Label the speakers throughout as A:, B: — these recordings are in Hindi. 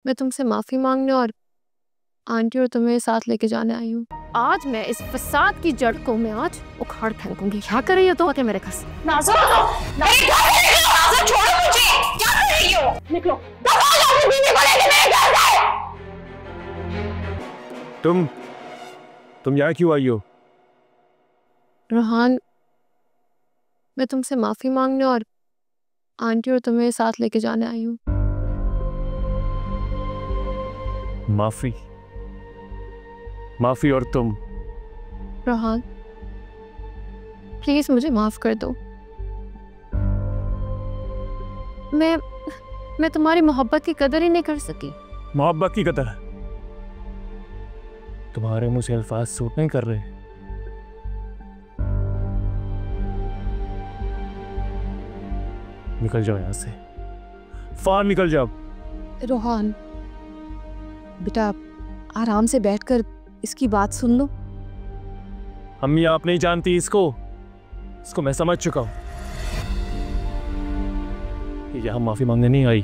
A: मैं तुमसे माफी मांगने और आंटी और तुम्हें साथ लेके जाने आई हूँ। आज मैं इस फसाद की जड़ को मैं आज उखाड़ फेंकूंगी। क्या कर रही हो तो मेरे खस?
B: नाज़ा, नाज़ा छोड़ो मुझे। क्या कर रही हो? निकलो।
C: तुम यहाँ क्यों आई हो?
A: रोहान, मैं तुमसे माफी मांगने और आंटी और तुम्हें साथ लेके जाने आई हूँ।
C: माफी और तुम?
A: रोहान, प्लीज मुझे माफ कर दो। मैं तुम्हारी मोहब्बत की कदर ही नहीं कर सकी।
C: मोहब्बत की कदर? तुम्हारे मुझे अल्फाज सूट नहीं कर रहे। निकल जाओ यहाँ से, फार निकल जाओ।
D: रोहान बेटा, आराम से बैठकर इसकी बात सुन लो।
C: अम्मी, आप नहीं जानती इसको मैं समझ चुका हूं। ये यहां माफी मांगने नहीं आई,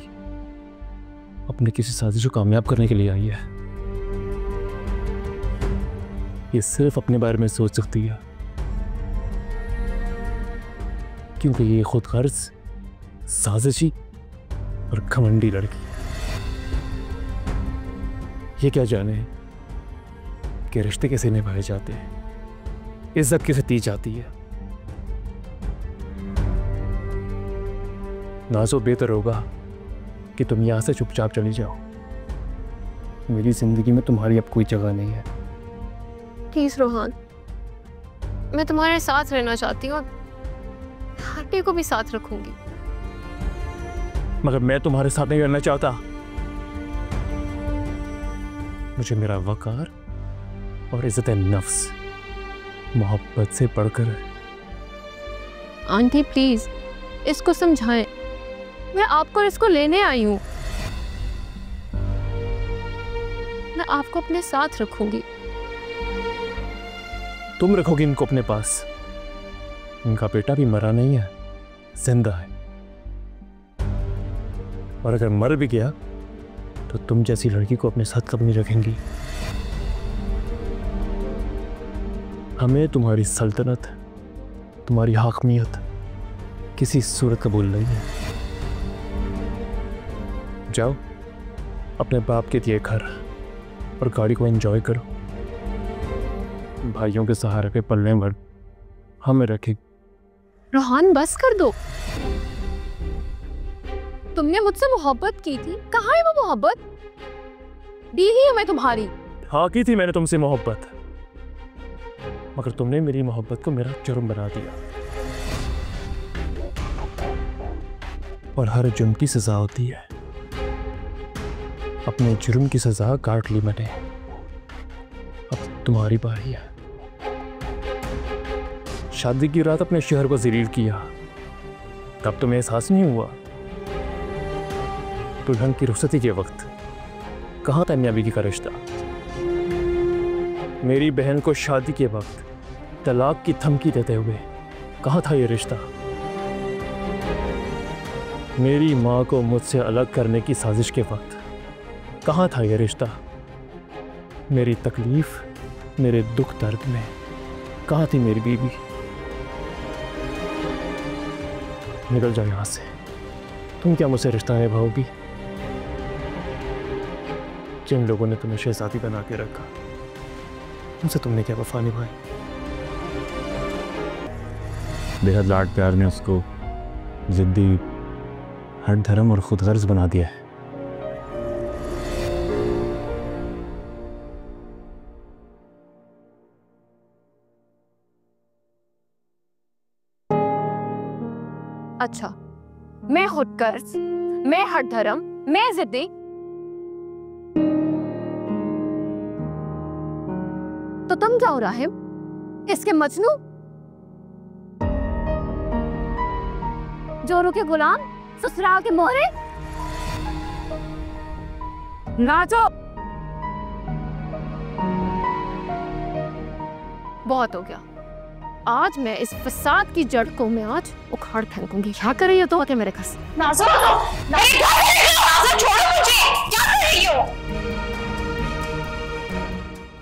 C: अपने किसी साजिश को कामयाब करने के लिए आई है। ये सिर्फ अपने बारे में सोच सकती है, क्योंकि ये खुद गर्ज, साजिशी और घमंडी लड़की है। ये क्या जाने कि रिश्ते कैसे निभाए जाते हैं, इज्जत कैसे दी जाती है। नाज़ो, बेहतर होगा कि तुम यहां से चुपचाप चली जाओ। मेरी जिंदगी में तुम्हारी अब कोई जगह नहीं है।
A: प्लीज रोहान, मैं तुम्हारे साथ रहना चाहती हूँ, आंटी को भी साथ रखूंगी।
C: मगर मैं तुम्हारे साथ नहीं रहना चाहता। मुझे मेरा वकार और इज्जत नफ्स मोहब्बत से बढ़कर है।
A: आंटी प्लीज इसको समझाएं, मैं आपको इसको लेने आई हूँ। मैं आपको अपने साथ रखूंगी।
C: तुम रखोगी इनको अपने पास? इनका बेटा भी मरा नहीं है, जिंदा है। और अगर मर भी गया तो तुम जैसी लड़की को अपने साथ कब नहीं रखेंगी। हमें तुम्हारी सल्तनत, तुम्हारी हाकमियत किसी सूरत कबूल नहीं है। जाओ अपने बाप के दिए घर और गाड़ी को एंजॉय करो। भाइयों के सहारे पे पलने भर हमें रखे।
A: रोहान, बस कर दो। तुमने मुझसे मोहब्बत की थी, कहाँ है वो मोहब्बत? दी ही है मैं तुम्हारी।
C: हाँ, की थी मैंने तुमसे मोहब्बत, मगर तुमने मेरी मोहब्बत को मेरा जुर्म बना दिया। और हर जुर्म की सजा होती है। अपने जुर्म की सजा काट ली मैंने, अब तुम्हारी बारी है। शादी की रात अपने शहर को ज़लील किया, तब तुम्हें एहसास नहीं हुआ? दुल्हन की रुखसती के वक्त कहाँ था मियां बीवी का रिश्ता? मेरी बहन को शादी के वक्त तलाक की धमकी देते हुए कहाँ था ये रिश्ता? मेरी माँ को मुझसे अलग करने की साजिश के वक्त कहाँ था ये रिश्ता? मेरी तकलीफ, मेरे दुख दर्द में कहाँ थी मेरी बीवी? निकल जाओ यहाँ से। तुम क्या मुझसे रिश्ता निभाओगी? जिन लोगों ने तुम्हें शहजादी बना के रखा, उनसे तुमने क्या वफा निभाई? बेहद लाड प्यार ने उसको जिद्दी, हर धर्म और खुदगर्ज बना दिया है।
A: अच्छा, मैं खुदगर्ज, मैं हर धर्म, मैं जिद्दी, तो तुम क्या हो राहिम? इसके मजनू, जोरों के गुलाम, ससुराल के मोहरे। नाचो, बहुत हो गया। आज मैं इस फसाद की जड़ को मैं आज उखाड़ फेंकूंगी। क्या कर रही हो तो मेरे खस?
B: नाज़ो, नाज़ा छोड़ो मुझे, क्या कर रही हो?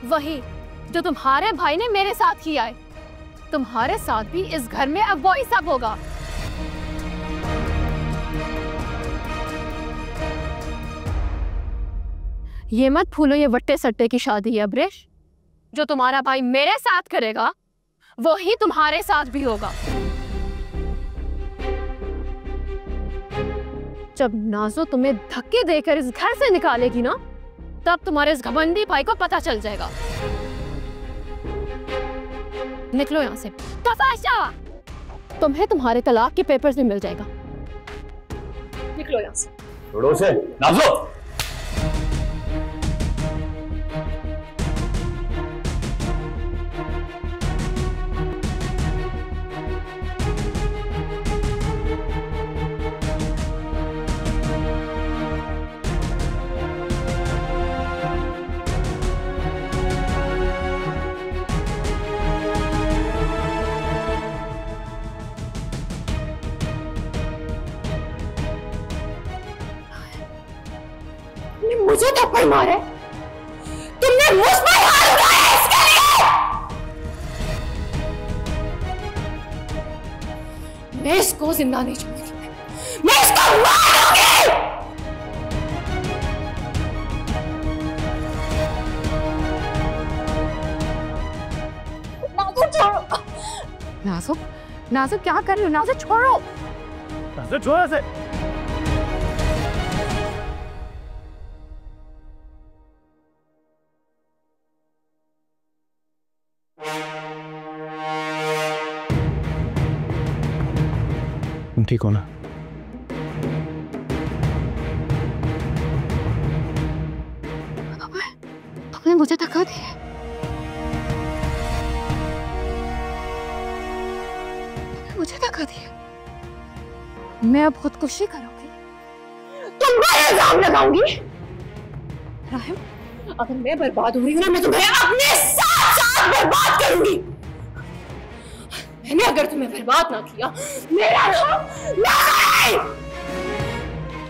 A: वही जो तुम्हारे भाई ने मेरे साथ किया है, तुम्हारे साथ भी इस घर में अब वही सब होगा। ये मत भूलो, ये वट्टे सट्टे की शादी है अब्रेश। जो तुम्हारा भाई मेरे साथ करेगा वो ही तुम्हारे साथ भी होगा। जब नाज़ो तुम्हें धक्के देकर इस घर से निकालेगी ना, तब तुम्हारे इस घमंडी भाई को पता चल जाएगा। निकलो यहाँ से। तफाशा, तुम्हें तुम्हारे तलाक के पेपर्स भी मिल जाएगा। निकलो यहाँ से।
C: छोड़ो उसे, नाज़ो।
B: मुझे थप्पड़ मारे, तुमने मुझ पर हाथ उठाया इसके लिए। मैं इसको जिंदा नहीं छोड़ूंगी, मैं इसको मारूंगी। नाज़ो छोड़ो।
D: नाज़ो, नाज़ो क्या कर रही हो? नाज़ो छोड़ो।
C: नाज़ो छोड़ो उसे। तुम ठीक हो ना?
D: तुमने मुझे धक्का दिया। मुझे धक्का दिया। मैं अब खुदकुशी करूंगी।
B: तुम पर इल्जाम लगाऊंगी।
D: राहिम,
B: अगर मैं बर्बाद हो रही हूँ ना, मैं तुम्हें अपने साथ साथ बर्बाद करूंगी। मैंने अगर तुम्हें बर्बाद ना किया, मेरा नाम नहीं।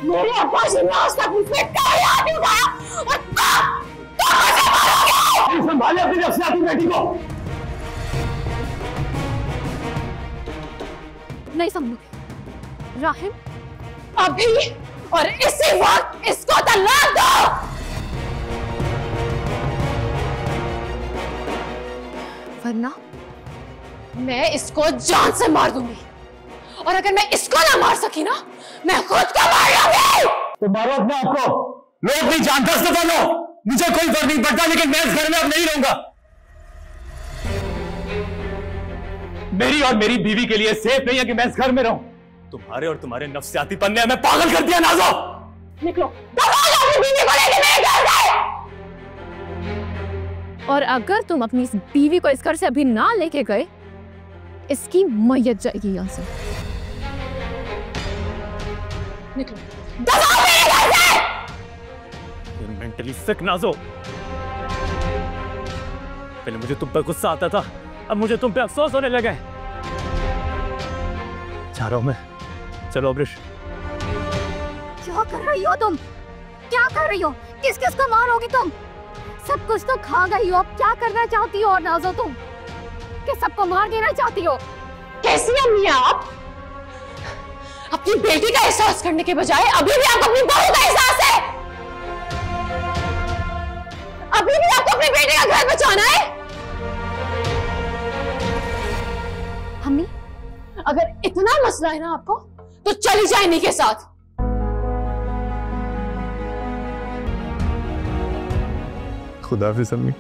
B: मेरे अब्बा जी ने आज तक मुझसे कोई हाथ नहीं उठाया और तुम मुझे मारोगे।
C: संभाले अपनी नफसियाती बेटी को।
A: नहीं संभलोगे राहिम।
B: अभी और इसी वक्त इसको तलाक दो।
D: वरना
B: मैं इसको जान से मार दूंगी, और अगर मैं इसको ना मार सकी ना, मैं खुद को मार लूंगी।
C: तो मारो अपने आप को। लो अपनी जान दस दफा लो, मुझे कोई फर्क नहीं पड़ता, लेकिन मैं इस घर में अब नहीं रहूंगा। मेरी और मेरी बीवी के लिए सेफ नहीं है कि मैं इस घर में रहूं। तुम्हारे और तुम्हारे नफ्सियातीपन ने हमें पागल कर दिया। नाज़ो
B: निकलो, दबा लो बीवी को लेके मेरे घर से।
A: और अगर तुम अपनी इस बीवी को इस घर से अभी ना लेके गए, इसकी मैयत जाएगी यहाँ से।
B: निकलो, दबा मेरे घर से।
C: मेंटली सिक नाज़ो। पहले मुझे तुम पर गुस्सा आता था, अब मुझे तुम पे अफसोस होने लगा है। जा रहा हूं मैं। चलो अब्रिश।
A: क्या कर रही हो तुम? क्या कर रही हो? किस किस को मारोगी तुम? सब कुछ तो खा गई हो, अब क्या करना चाहती हो? और नाज़ो तुम कि सबको मार देना चाहती हो?
B: कैसी अम्मी आप? अपनी बेटी का एहसास करने के बजाय अभी भी आपको अपनी बहू का एहसास है। अभी भी आपको अपनी बेटी का घर बचाना है।
A: अम्मी,
B: अगर इतना मसला है ना आपको, तो चली जाए इन्हीं के साथ।
C: खुदा हाफिज़ अम्मी।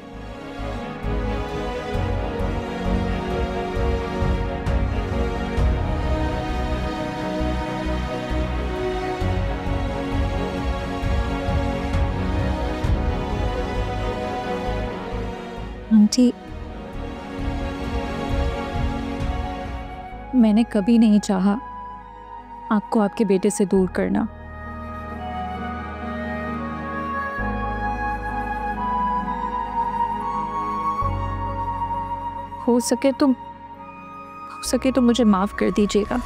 E: आंटी, मैंने कभी नहीं चाहा आपको आपके बेटे से दूर करना। हो सके तो मुझे माफ कर दीजिएगा।